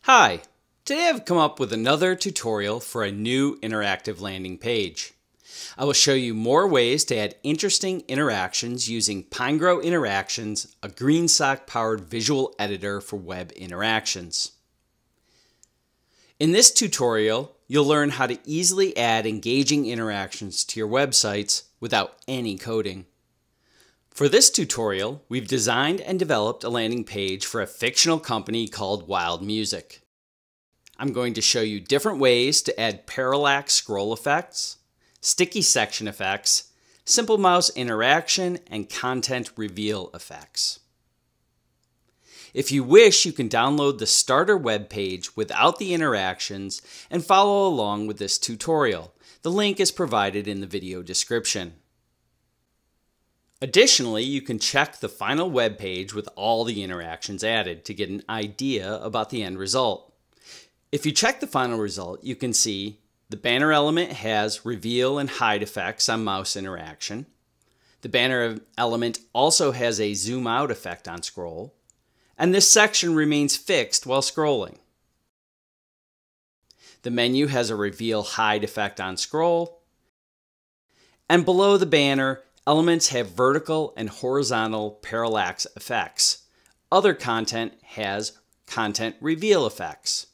Hi, today I've come up with another tutorial for a new interactive landing page. I will show you more ways to add interesting interactions using Pinegrow Interactions, a GreenSock powered visual editor for web interactions. In this tutorial, you'll learn how to easily add engaging interactions to your websites without any coding. For this tutorial, we've designed and developed a landing page for a fictional company called WildMusic. I'm going to show you different ways to add parallax scroll effects, sticky section effects, simple mouse interaction, and content reveal effects. If you wish, you can download the starter web page without the interactions and follow along with this tutorial. The link is provided in the video description. Additionally, you can check the final web page with all the interactions added to get an idea about the end result. If you check the final result, you can see the banner element has reveal and hide effects on mouse interaction. The banner element also has a zoom out effect on scroll. And this section remains fixed while scrolling. The menu has a reveal hide effect on scroll. And below the banner, elements have vertical and horizontal parallax effects. Other content has content reveal effects.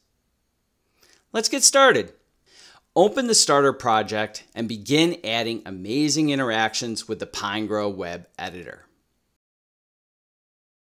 Let's get started. Open the starter project and begin adding amazing interactions with the Pinegrow web editor.